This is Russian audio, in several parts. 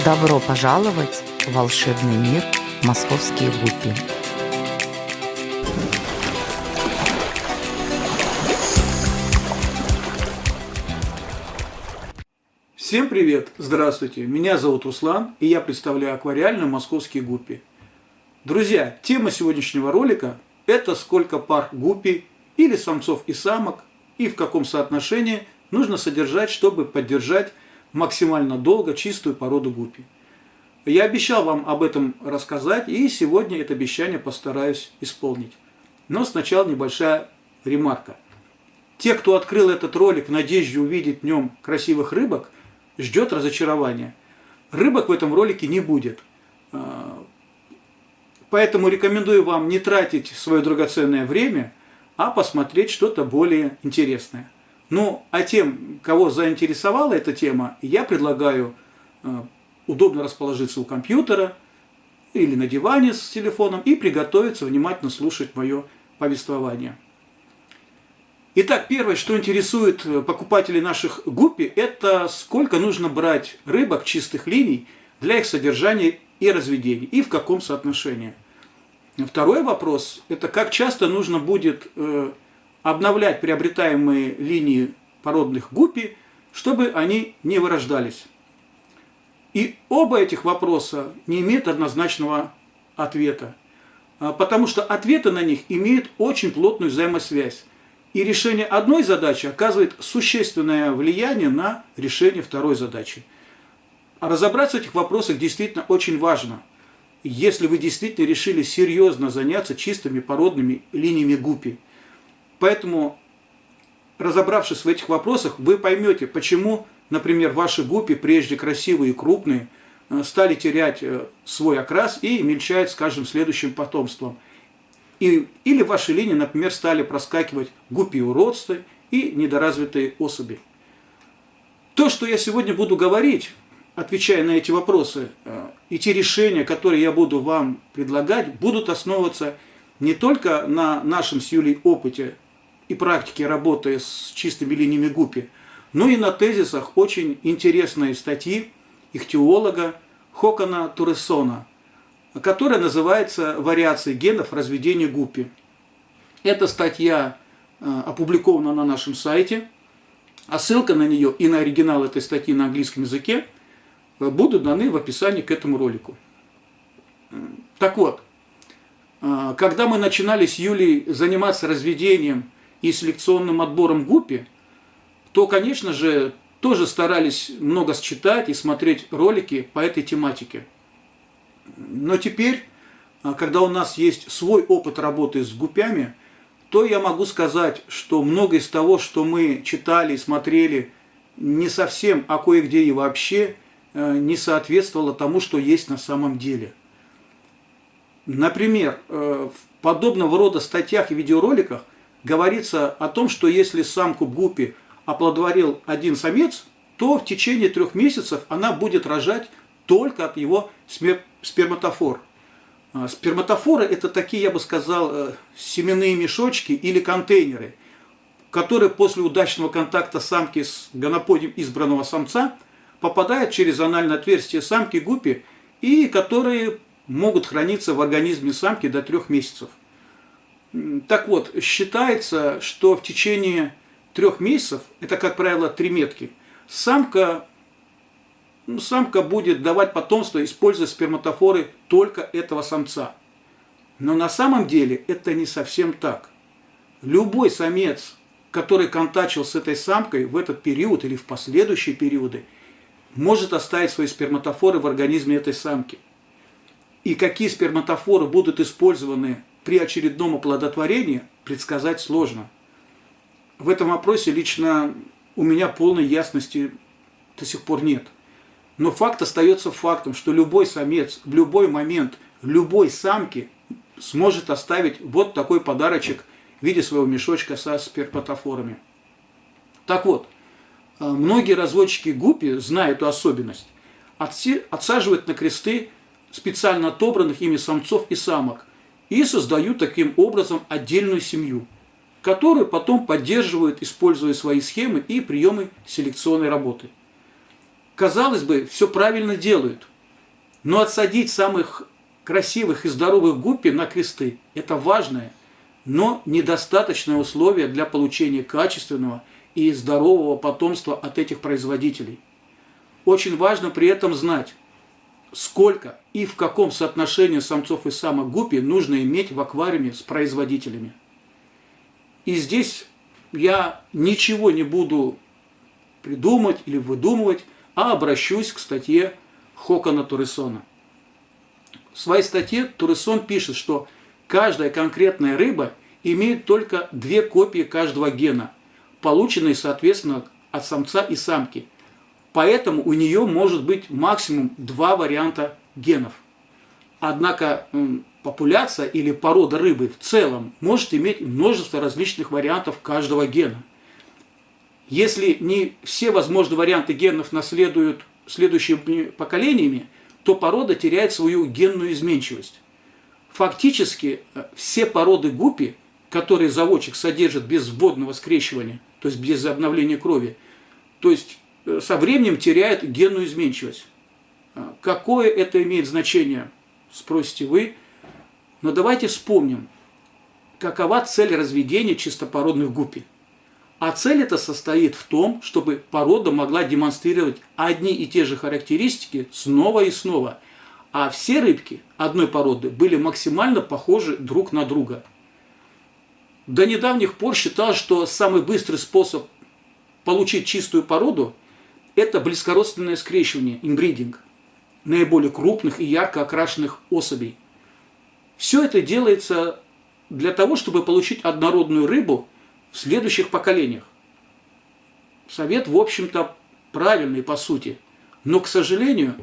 Добро пожаловать в волшебный мир московские гуппи. Всем привет! Здравствуйте! Меня зовут Руслан, и я представляю аквариальную московские гуппи. Друзья, тема сегодняшнего ролика – это сколько пар гуппи или самцов и самок и в каком соотношении нужно содержать, чтобы поддержать максимально долго чистую породу гуппи. Я обещал вам об этом рассказать, и сегодня это обещание постараюсь исполнить. Но сначала небольшая ремарка. Те, кто открыл этот ролик в надежде увидеть в нем красивых рыбок, ждет разочарования. Рыбок в этом ролике не будет. Поэтому рекомендую вам не тратить свое драгоценное время, а посмотреть что-то более интересное. Ну, а тем, кого заинтересовала эта тема, я предлагаю удобно расположиться у компьютера или на диване с телефоном и приготовиться внимательно слушать мое повествование. Итак, первое, что интересует покупателей наших гуппи, это сколько нужно брать рыбок чистых линий для их содержания и разведения, и в каком соотношении. Второй вопрос, это как часто нужно будет обновлять приобретаемые линии породных гуппи, чтобы они не вырождались. И оба этих вопроса не имеют однозначного ответа, потому что ответы на них имеют очень плотную взаимосвязь. И решение одной задачи оказывает существенное влияние на решение второй задачи. А разобраться в этих вопросах действительно очень важно, если вы действительно решили серьезно заняться чистыми породными линиями гуппи. Поэтому, разобравшись в этих вопросах, вы поймете, почему, например, ваши гуппи, прежде красивые и крупные, стали терять свой окрас и мельчают с каждым следующим потомством. Или в вашей линии, например, стали проскакивать гуппи-уродцы и недоразвитые особи. То, что я сегодня буду говорить, отвечая на эти вопросы, и те решения, которые я буду вам предлагать, будут основываться не только на нашем с Юлей опыте и практике работы с чистыми линиями гуппи, но и на тезисах очень интересной статьи ихтиолога Хокона Туресона, которая называется «Вариации генов разведения гуппи». Эта статья опубликована на нашем сайте, а ссылка на нее и на оригинал этой статьи на английском языке будут даны в описании к этому ролику. Так вот, когда мы начинали с Юлей заниматься разведением и селекционным отбором гуппи, то, конечно же, тоже старались много считать и смотреть ролики по этой тематике. Но теперь, когда у нас есть свой опыт работы с гуппями, то я могу сказать, что многое из того, что мы читали и смотрели, не совсем, а кое-где и вообще не соответствовало тому, что есть на самом деле. Например, в подобного рода статьях и видеороликах говорится о том, что если самку гуппи оплодотворил один самец, то в течение 3 месяцев она будет рожать только от его сперматофор. Сперматофоры – это такие, я бы сказал, семенные мешочки или контейнеры, которые после удачного контакта самки с гоноподием избранного самца попадают через анальное отверстие самки гуппи и которые могут храниться в организме самки до 3 месяцев. Так вот, считается, что в течение 3 месяцев, это, как правило, 3 метки, самка будет давать потомство, используя сперматофоры только этого самца. Но на самом деле это не совсем так. Любой самец, который контачил с этой самкой в этот период или в последующие периоды, может оставить свои сперматофоры в организме этой самки. И какие сперматофоры будут использованы при очередном оплодотворении, предсказать сложно. В этом вопросе лично у меня полной ясности до сих пор нет. Но факт остается фактом, что любой самец в любой момент любой самке сможет оставить вот такой подарочек в виде своего мешочка со сперматофорами. Так вот, многие разводчики гуппи, зная эту особенность, отсаживают на кресты специально отобранных ими самцов и самок и создают таким образом отдельную семью, которую потом поддерживают, используя свои схемы и приемы селекционной работы. казалось бы, все правильно делают. Но отсадить самых красивых и здоровых гуппи на кресты – это важное, но недостаточное условие для получения качественного и здорового потомства от этих производителей. Очень важно при этом знать, сколько и в каком соотношении самцов и самок гуппи нужно иметь в аквариуме с производителями. И здесь я ничего не буду придумать или выдумывать, а обращусь к статье Хокона Туресона. В своей статье Туресон пишет, что каждая конкретная рыба имеет только 2 копии каждого гена, полученные, соответственно, от самца и самки. Поэтому у нее может быть максимум 2 варианта генов. Однако популяция или порода рыбы в целом может иметь множество различных вариантов каждого гена. Если не все возможные варианты генов наследуют следующими поколениями, то порода теряет свою генную изменчивость. Фактически все породы гуппи, которые заводчик содержит без вводного скрещивания, то есть без обновления крови, то есть со временем теряют генную изменчивость. Какое это имеет значение, спросите вы. Но давайте вспомним, какова цель разведения чистопородных гуппи. А цель эта состоит в том, чтобы порода могла демонстрировать одни и те же характеристики снова и снова, а все рыбки одной породы были максимально похожи друг на друга. До недавних пор считалось, что самый быстрый способ получить чистую породу – это близкородственное скрещивание, инбридинг, наиболее крупных и ярко окрашенных особей. Все это делается для того, чтобы получить однородную рыбу в следующих поколениях. Совет, в общем-то, правильный по сути, но, к сожалению,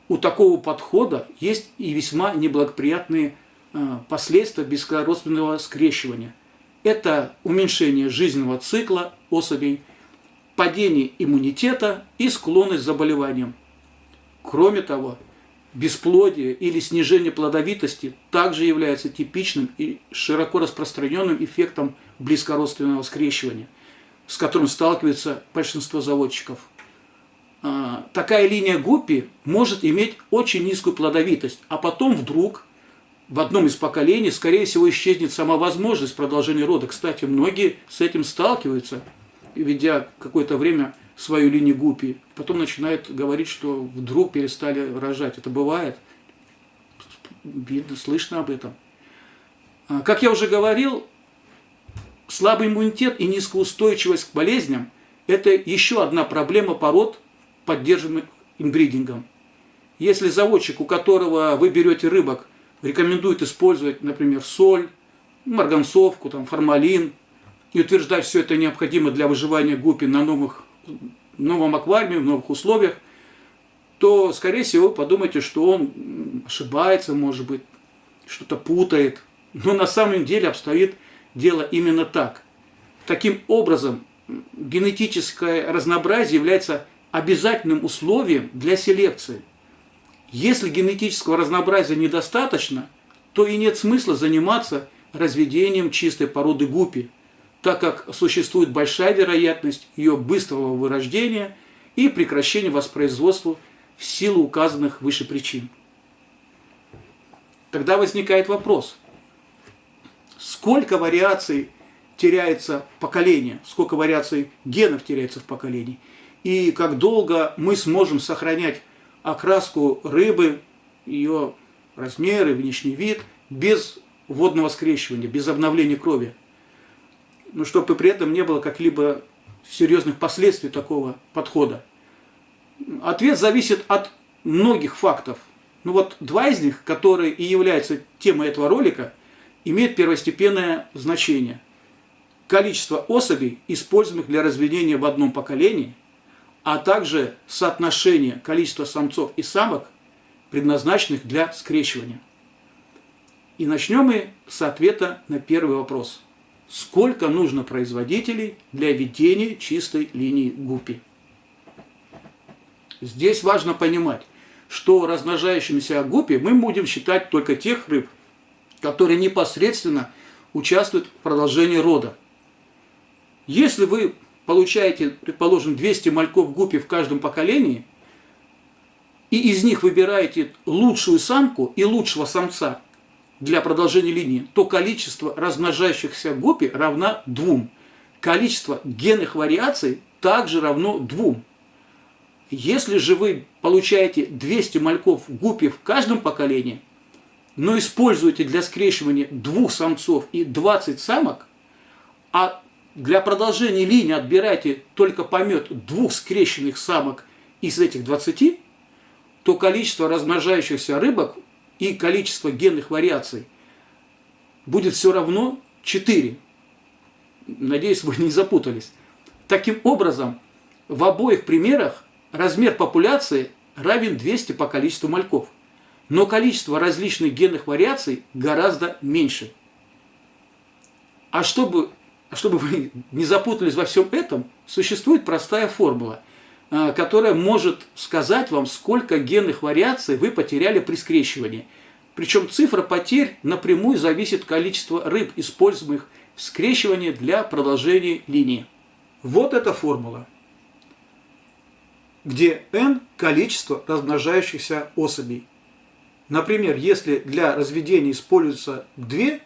у такого подхода есть и весьма неблагоприятные последствия близкородственного скрещивания. Это уменьшение жизненного цикла особей, падение иммунитета и склонность к заболеваниям. Кроме того, бесплодие или снижение плодовитости также является типичным и широко распространенным эффектом близкородственного скрещивания, с которым сталкивается большинство заводчиков. Такая линия гуппи может иметь очень низкую плодовитость, а потом вдруг в одном из поколений, скорее всего, исчезнет сама возможность продолжения рода. Кстати, многие с этим сталкиваются, ведя какое-то время свою линию гуппи, потом начинают говорить, что вдруг перестали рожать. Это бывает, видно, слышно об этом. Как я уже говорил, слабый иммунитет и низкая устойчивость к болезням – это еще одна проблема пород, поддерживаемых инбридингом. Если заводчик, у которого вы берете рыбок, рекомендует использовать, например, соль, марганцовку, формалин, и утверждать, все это необходимо для выживания гуппи на новом аквариуме, в новых условиях, то, скорее всего, подумайте, что он ошибается, может быть, что-то путает. Но на самом деле обстоит дело именно так. Таким образом, генетическое разнообразие является обязательным условием для селекции. Если генетического разнообразия недостаточно, то и нет смысла заниматься разведением чистой породы гуппи, так как существует большая вероятность ее быстрого вырождения и прекращения воспроизводства в силу указанных выше причин. Тогда возникает вопрос, сколько вариаций теряется в поколении, сколько вариаций генов теряется в поколении, и как долго мы сможем сохранять окраску рыбы, ее размеры, внешний вид, без водного скрещивания, без обновления крови. Но чтобы при этом не было каких-либо серьезных последствий такого подхода. Ответ зависит от многих фактов. Но вот 2 из них, которые и являются темой этого ролика, имеют первостепенное значение. Количество особей, используемых для разведения в одном поколении, а также соотношение количества самцов и самок, предназначенных для скрещивания. И начнем мы с ответа на первый вопрос. Сколько нужно производителей для ведения чистой линии гуппи? Здесь важно понимать, что размножающимися гуппи мы будем считать только тех рыб, которые непосредственно участвуют в продолжении рода. Если вы получаете, предположим, 200 мальков гуппи в каждом поколении, и из них выбираете лучшую самку и лучшего самца для продолжения линии, то количество размножающихся гуппи равно 2. Количество генных вариаций также равно 2. Если же вы получаете 200 мальков гуппи в каждом поколении, но используете для скрещивания 2 самцов и 20 самок, а для продолжения линии отбираете только помет 2 скрещенных самок из этих 20, то количество размножающихся рыбок и количество генных вариаций будет все равно 4. Надеюсь, вы не запутались. Таким образом, в обоих примерах размер популяции равен 200 по количеству мальков, но количество различных генных вариаций гораздо меньше. А чтобы вы не запутались во всем этом, существует простая формула, которая может сказать вам, сколько генных вариаций вы потеряли при скрещивании. Причем цифра потерь напрямую зависит от количества рыб, используемых в скрещивании для продолжения линии. Вот эта формула, где n – количество размножающихся особей. Например, если для разведения используются 2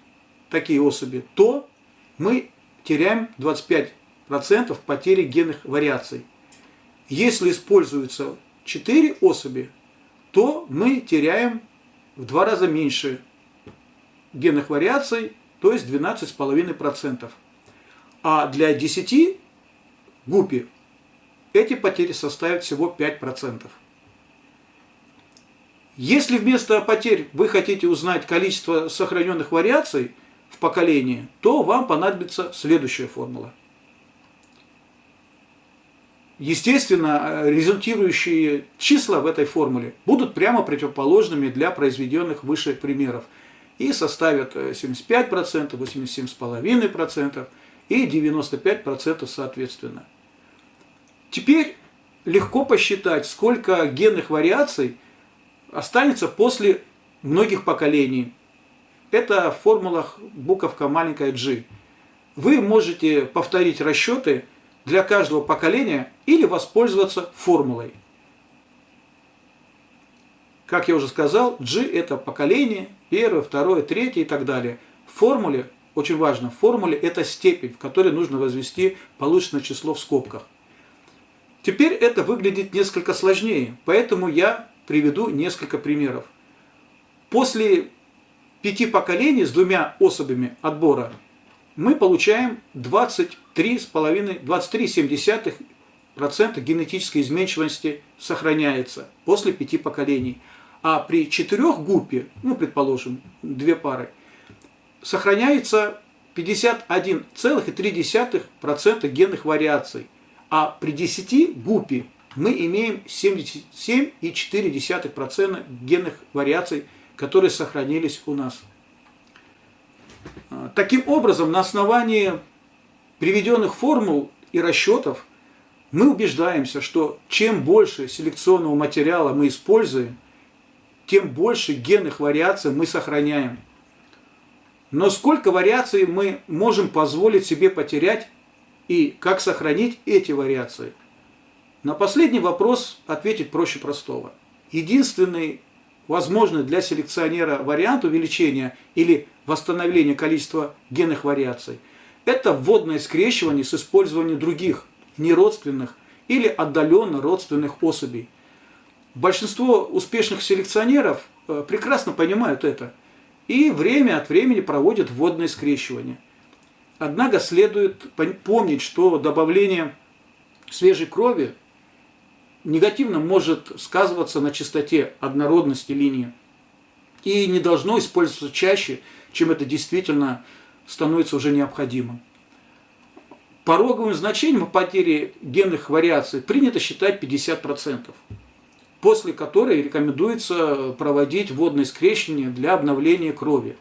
такие особи, то мы теряем 25% потери генных вариаций. Если используются 4 особи, то мы теряем в 2 раза меньше генных вариаций, то есть 12,5%. А для 10 гуппи эти потери составят всего 5%. Если вместо потерь вы хотите узнать количество сохраненных вариаций в поколении, то вам понадобится следующая формула. Естественно, результирующие числа в этой формуле будут прямо противоположными для произведенных выше примеров и составят 75%, 87,5% и 95% соответственно. Теперь легко посчитать, сколько генных вариаций останется после многих поколений. Это в формулах буковка маленькая g. Вы можете повторить расчеты для каждого поколения или воспользоваться формулой. Как я уже сказал, g это поколение, первое, второе, третье и так далее. В формуле, очень важно, в формуле это степень, в которой нужно возвести полученное число в скобках. Теперь это выглядит несколько сложнее, поэтому я приведу несколько примеров. После 5 поколений с 2 особями отбора мы получаем 23,7% генетической изменчивости сохраняется после 5 поколений. А при 4 гуппи, предположим, 2 пары, сохраняется 51,3% генных вариаций. А при 10 гуппи мы имеем 77,4% генных вариаций, которые сохранились у нас. Таким образом, на основании приведенных формул и расчетов мы убеждаемся, что чем больше селекционного материала мы используем, тем больше генных вариаций мы сохраняем. Но сколько вариаций мы можем позволить себе потерять и как сохранить эти вариации? На последний вопрос ответить проще простого. Единственный возможный для селекционера вариант увеличения или восстановления количества генных вариаций – это вводное скрещивание с использованием других, неродственных или отдаленно родственных особей. Большинство успешных селекционеров прекрасно понимают это и время от времени проводят вводное скрещивание. Однако следует помнить, что добавление свежей крови негативно может сказываться на частоте однородности линии и не должно использоваться чаще, чем это действительно становится уже необходимым. Пороговым значением потери генных вариаций принято считать 50%, после которой рекомендуется проводить вводное скрещивание для обновления крови.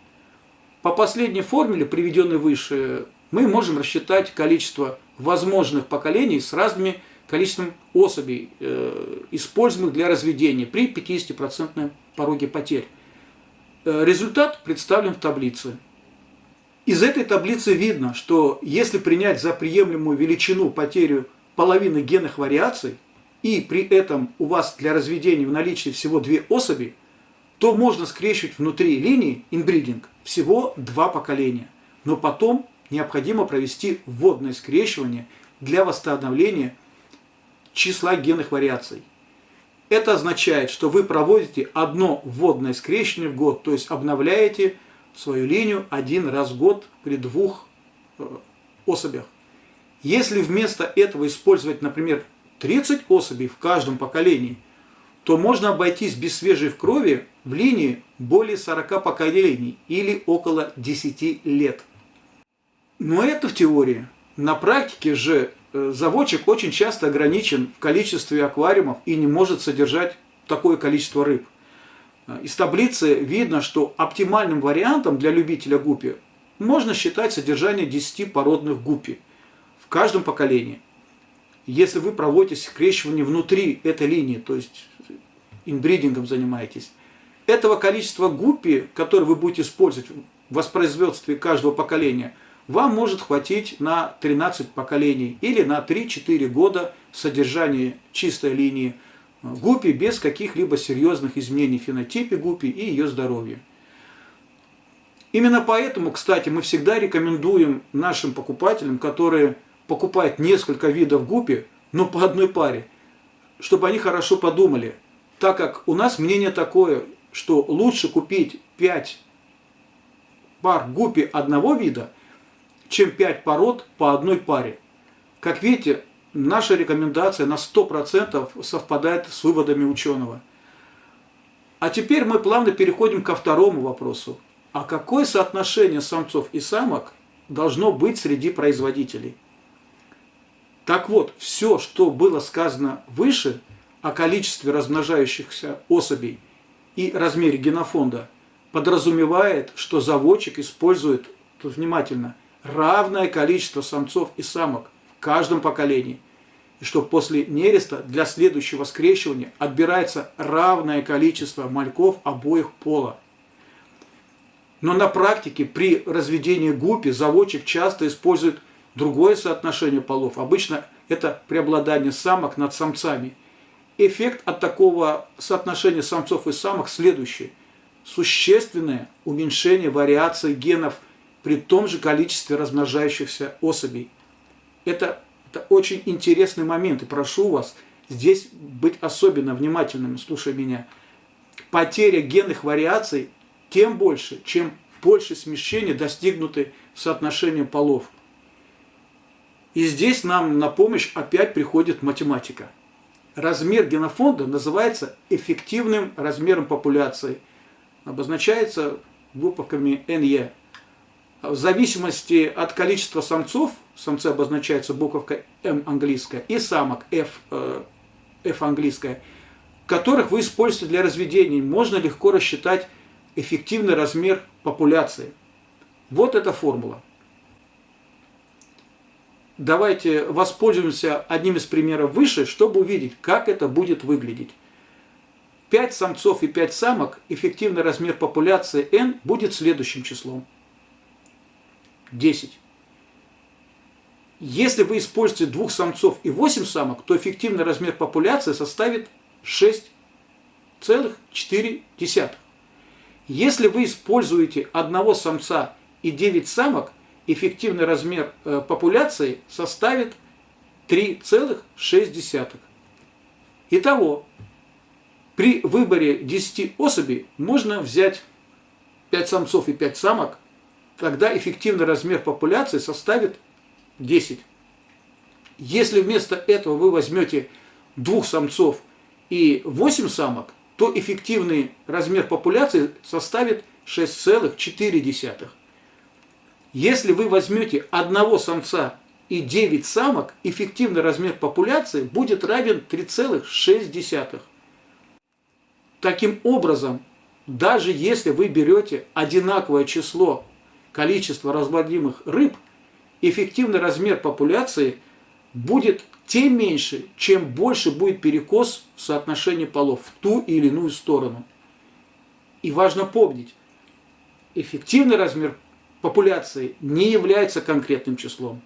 По последней формуле, приведенной выше, мы можем рассчитать количество возможных поколений с разными количеством особей, используемых для разведения при 50% пороге потерь. Результат представлен в таблице. Из этой таблицы видно, что если принять за приемлемую величину потерю половины генных вариаций, и при этом у вас для разведения в наличии всего 2 особи, то можно скрещивать внутри линии инбридинг всего 2 поколения. Но потом необходимо провести вводное скрещивание для восстановления числа генных вариаций. Это означает, что вы проводите одно вводное скрещивание в год, то есть обновляете свою линию 1 раз в год при 2 особях. Если вместо этого использовать, например, 30 особей в каждом поколении, то можно обойтись без свежей крови в линии более 40 поколений или около 10 лет. Но это в теории. На практике же заводчик очень часто ограничен в количестве аквариумов и не может содержать такое количество рыб. Из таблицы видно, что оптимальным вариантом для любителя гуппи можно считать содержание 10 породных гуппи в каждом поколении. Если вы проводите скрещивание внутри этой линии, то есть инбридингом занимаетесь, этого количества гуппи, которые вы будете использовать в воспроизводстве каждого поколения, вам может хватить на 13 поколений или на 3-4 года содержания чистой линии гуппи без каких-либо серьезных изменений в фенотипе гуппи и ее здоровья. Именно поэтому, кстати, мы всегда рекомендуем нашим покупателям, которые покупают несколько видов гуппи, но по одной паре, чтобы они хорошо подумали, так как у нас мнение такое, что лучше купить 5 пар гуппи одного вида, чем 5 пород по одной паре. Как видите, наша рекомендация на 100% совпадает с выводами ученого. А теперь мы плавно переходим ко второму вопросу. А какое соотношение самцов и самок должно быть среди производителей? Так вот, все, что было сказано выше о количестве размножающихся особей и размере генофонда, подразумевает, что заводчик использует, тут внимательно, равное количество самцов и самок в каждом поколении. И что после нереста для следующего скрещивания отбирается равное количество мальков обоих пола. Но на практике при разведении гуппи заводчик часто использует другое соотношение полов. Обычно это преобладание самок над самцами. Эффект от такого соотношения самцов и самок следующий. Существенное уменьшение вариации генов при том же количестве размножающихся особей. Это очень интересный момент, и прошу вас здесь быть особенно внимательными, слушая меня. Потеря генных вариаций тем больше, чем больше смещения достигнуты в соотношении полов. И здесь нам на помощь опять приходит математика. Размер генофонда называется эффективным размером популяции. Обозначается буковками NE. В зависимости от количества самцов, самцы обозначаются буковкой M английская, и самок F английская, которых вы используете для разведения, можно легко рассчитать эффективный размер популяции. Вот эта формула. Давайте воспользуемся одним из примеров выше, чтобы увидеть, как это будет выглядеть. 5 самцов и 5 самок, эффективный размер популяции N будет следующим числом. 10. Если вы используете 2 самцов и 8 самок, то эффективный размер популяции составит 6,4. Если вы используете 1 самца и 9 самок, эффективный размер популяции составит 3,6. Итого, при выборе 10 особей можно взять 5 самцов и 5 самок, тогда эффективный размер популяции составит 10. Если вместо этого вы возьмете 2 самцов и 8 самок, то эффективный размер популяции составит 6,4. Если вы возьмете 1 самца и 9 самок, эффективный размер популяции будет равен 3,6. Таким образом, даже если вы берете одинаковое число количества разводимых рыб, эффективный размер популяции будет тем меньше, чем больше будет перекос в соотношении полов в ту или иную сторону. И важно помнить, эффективный размер популяции не является конкретным числом.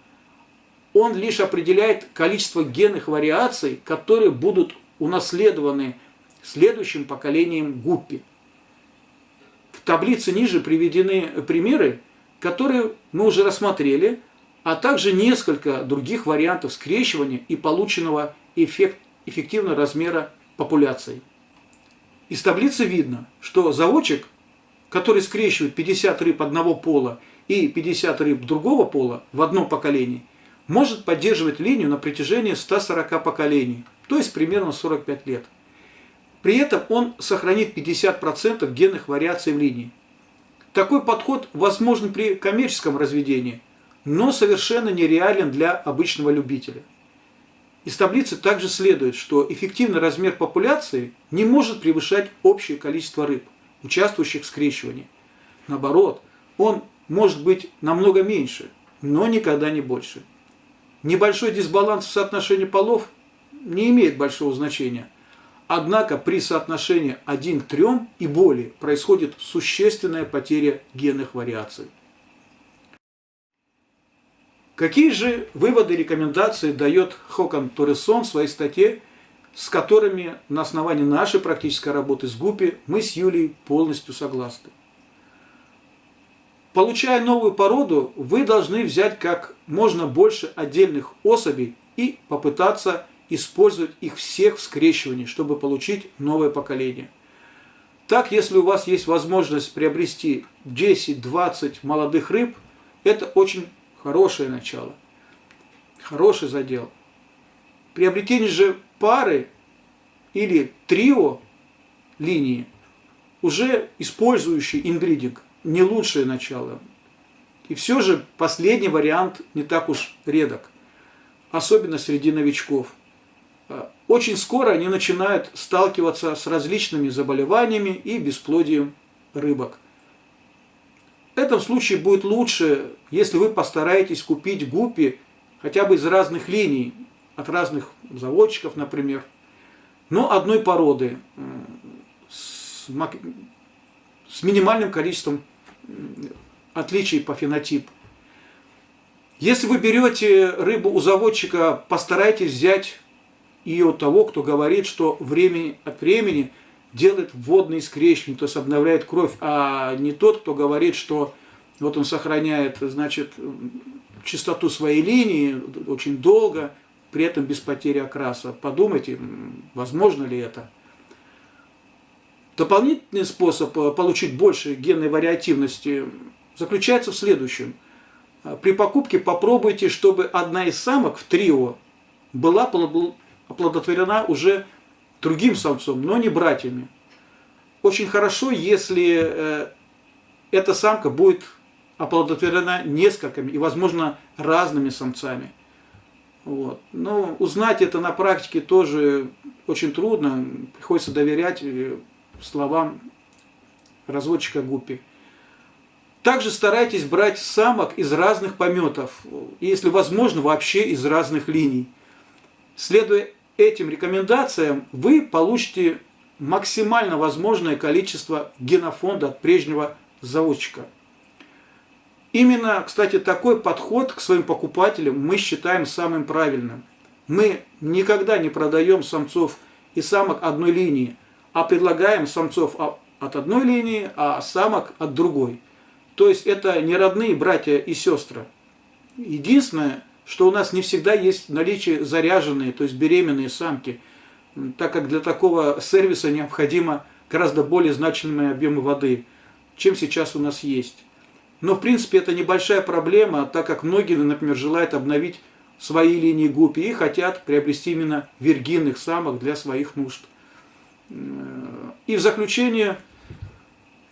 Он лишь определяет количество генных вариаций, которые будут унаследованы следующим поколением гуппи. В таблице ниже приведены примеры, которые мы уже рассмотрели, а также несколько других вариантов скрещивания и полученного эффективного размера популяций. Из таблицы видно, что заводчик, который скрещивает 50 рыб одного пола и 50 рыб другого пола в одном поколении, может поддерживать линию на протяжении 140 поколений, то есть примерно 45 лет. При этом он сохранит 50% генных вариаций в линии. Такой подход возможен при коммерческом разведении, но совершенно нереален для обычного любителя. Из таблицы также следует, что эффективный размер популяции не может превышать общее количество рыб, участвующих в скрещивании. Наоборот, он может быть намного меньше, но никогда не больше. Небольшой дисбаланс в соотношении полов не имеет большого значения. Однако при соотношении 1 к 3 и более происходит существенная потеря генных вариаций. Какие же выводы и рекомендации дает Хокон Торресон в своей статье, с которыми на основании нашей практической работы с гуппи мы с Юлией полностью согласны? Получая новую породу, вы должны взять как можно больше отдельных особей и попытаться использовать их всех в скрещивании, чтобы получить новое поколение. Так, если у вас есть возможность приобрести 10-20 молодых рыб, это очень хорошее начало, хороший задел. Приобретение же пары или трио линии, уже использующий инбридинг, не лучшее начало. И все же последний вариант не так уж редок, особенно среди новичков. Очень скоро они начинают сталкиваться с различными заболеваниями и бесплодием рыбок. В этом случае будет лучше, если вы постараетесь купить гуппи хотя бы из разных линий, от разных заводчиков, например, но одной породы, с минимальным количеством отличий по фенотипу. Если вы берете рыбу у заводчика, постарайтесь взять ее у того, кто говорит, что время от времени делает водные скрещивания, то есть обновляет кровь, а не тот, кто говорит, что вот он сохраняет, значит, чистоту своей линии очень долго, при этом без потери окраса. Подумайте, возможно ли это. Дополнительный способ получить больше генной вариативности заключается в следующем. При покупке попробуйте, чтобы одна из самок в трио была оплодотворена уже другим самцом, но не братьями. Очень хорошо, если эта самка будет оплодотворена несколькими и, возможно, разными самцами. Вот. Но узнать это на практике тоже очень трудно. Приходится доверять словам разводчика гуппи. Также старайтесь брать самок из разных пометов, и, если возможно, вообще из разных линий. Следуя этим рекомендациям, вы получите максимально возможное количество генофонда от прежнего заводчика. Именно, кстати, такой подход к своим покупателям мы считаем самым правильным. Мы никогда не продаем самцов и самок одной линии, а предлагаем самцов от одной линии, а самок от другой. То есть это не родные братья и сестры. Единственное, что у нас не всегда есть в наличии заряженные, то есть беременные самки, так как для такого сервиса необходимо гораздо более значительные объемы воды, чем сейчас у нас есть. Но в принципе это небольшая проблема, так как многие, например, желают обновить свои линии гуппи и хотят приобрести именно виргинных самок для своих нужд. И в заключение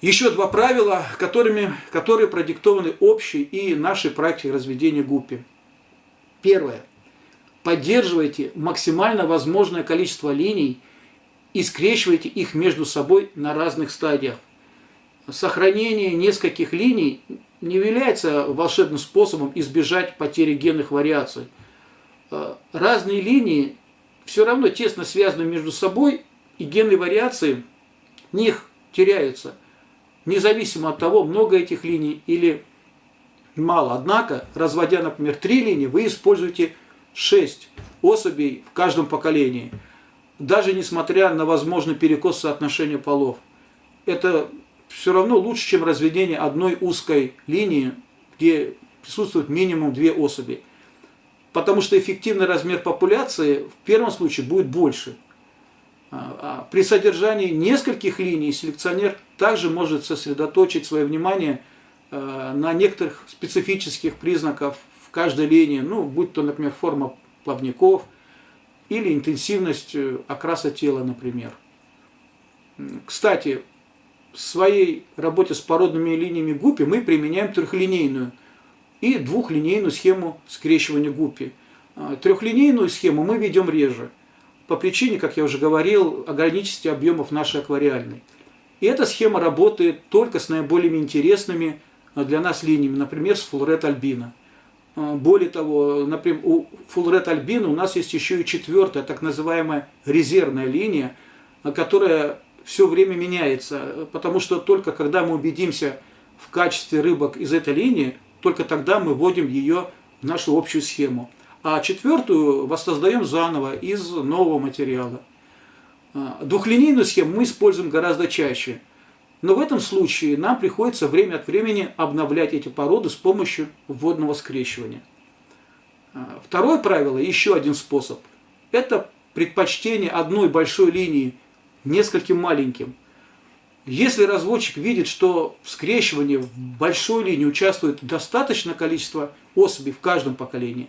еще два правила, которые продиктованы общей и нашей практикой разведения гуппи. Первое. Поддерживайте максимально возможное количество линий и скрещивайте их между собой на разных стадиях. Сохранение нескольких линий не является волшебным способом избежать потери генных вариаций. Разные линии все равно тесно связаны между собой, и генные вариации в них теряются, независимо от того, много этих линий или мало. Однако, разводя, например, 3 линии, вы используете 6 особей в каждом поколении, даже несмотря на возможный перекос соотношения полов. Это все равно лучше, чем разведение одной узкой линии, где присутствует минимум 2 особи. Потому что эффективный размер популяции в первом случае будет больше. При содержании нескольких линий селекционер также может сосредоточить свое внимание на некоторых специфических признаках в каждой линии, ну, будь то, например, форма плавников или интенсивность окраса тела, например. Кстати, в своей работе с породными линиями гуппи мы применяем трехлинейную и двухлинейную схему скрещивания гуппи. Трехлинейную схему мы ведем реже, по причине, как я уже говорил, ограниченности объемов нашей аквариальной. И эта схема работает только с наиболее интересными для нас линиями, например, с Full Red Albino. Более того, например, у Full Red Albino у нас есть еще и 4-я, так называемая резервная линия, которая все время меняется, потому что только когда мы убедимся в качестве рыбок из этой линии, только тогда мы вводим ее в нашу общую схему. А 4-ю воссоздаем заново из нового материала. Двухлинейную схему мы используем гораздо чаще. Но в этом случае нам приходится время от времени обновлять эти породы с помощью вводного скрещивания. Второе правило, еще один способ, это предпочтение одной большой линии нескольким маленьким. Если разводчик видит, что в скрещивании в большой линии участвует достаточное количество особей в каждом поколении,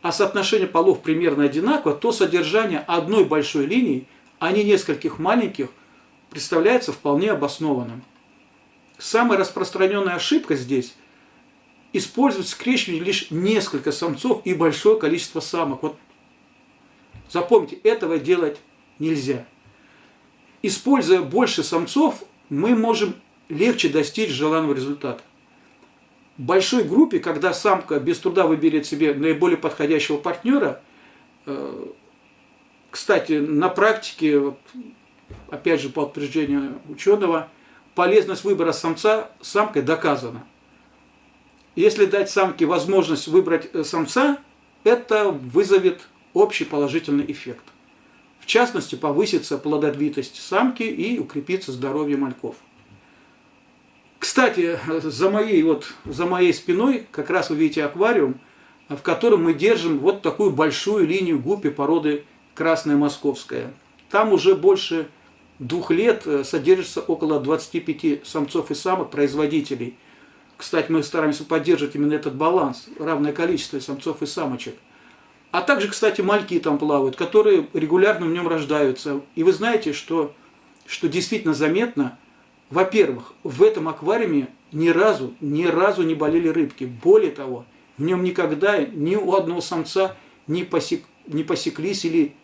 а соотношение полов примерно одинаково, то содержание одной большой линии, а не нескольких маленьких, представляется вполне обоснованным. Самая распространенная ошибка здесь – использовать в скрещивании лишь несколько самцов и большое количество самок. Вот запомните, этого делать нельзя. Используя больше самцов, мы можем легче достичь желаемого результата. В большой группе, когда самка без труда выберет себе наиболее подходящего партнера, кстати, на практике, опять же по утверждению ученого, полезность выбора самца самкой доказана. Если дать самке возможность выбрать самца, это вызовет общий положительный эффект. В частности, повысится плодовитость самки и укрепится здоровье мальков. Кстати, за моей спиной как раз вы видите аквариум, в котором мы держим вот такую большую линию гуппи породы красная московская. Там уже больше 2 лет содержится около 25 самцов и самок производителей. Кстати, мы стараемся поддерживать именно этот баланс, равное количество самцов и самочек. А также, кстати, мальки там плавают, которые регулярно в нем рождаются. И вы знаете, что действительно заметно, во-первых, в этом аквариуме ни разу не болели рыбки. Более того, в нем никогда ни у одного самца не посеклись или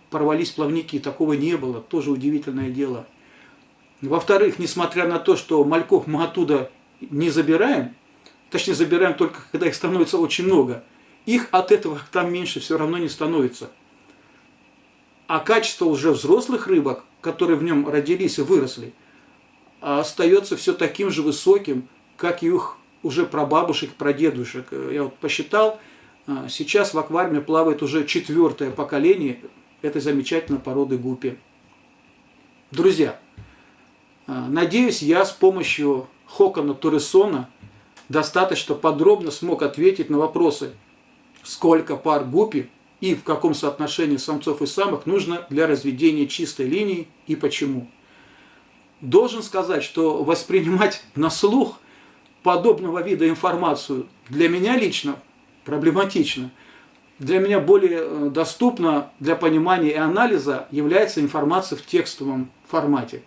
порвались плавники. Такого не было. Тоже удивительное дело. Во-вторых, несмотря на то, что мальков мы оттуда не забираем, точнее забираем только когда их становится очень много, их от этого там меньше все равно не становится. А качество уже взрослых рыбок, которые в нем родились и выросли, остается все таким же высоким, как и их уже прабабушек, прадедушек. Я вот посчитал, сейчас в аквариуме плавает уже 4-е поколение этой замечательной породы гуппи. Друзья, надеюсь, я с помощью Хокона Торресона достаточно подробно смог ответить на вопросы, сколько пар гуппи и в каком соотношении самцов и самок нужно для разведения чистой линии и почему. Должен сказать, что воспринимать на слух подобного вида информацию для меня лично проблематично. Для меня более доступна для понимания и анализа является информация в текстовом формате.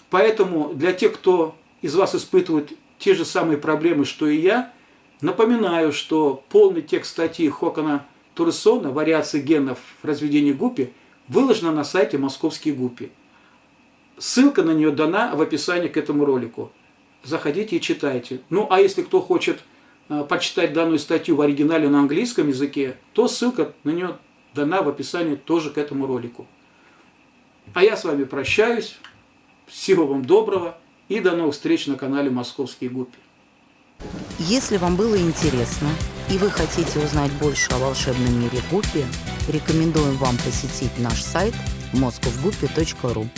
Поэтому для тех, кто из вас испытывает те же самые проблемы, что и я, напоминаю, что полный текст статьи Хокона Торресона «Вариации генов в разведении гуппи» выложена на сайте «Московские гуппи». Ссылка на нее дана в описании к этому ролику. Заходите и читайте. Ну, а если кто хочет почитать данную статью в оригинале на английском языке, то ссылка на нее дана в описании тоже к этому ролику. А я с вами прощаюсь. Всего вам доброго и до новых встреч на канале «Московские гуппи». Если вам было интересно и вы хотите узнать больше о волшебном мире Гуппи, рекомендуем вам посетить наш сайт moscowguppy.ru.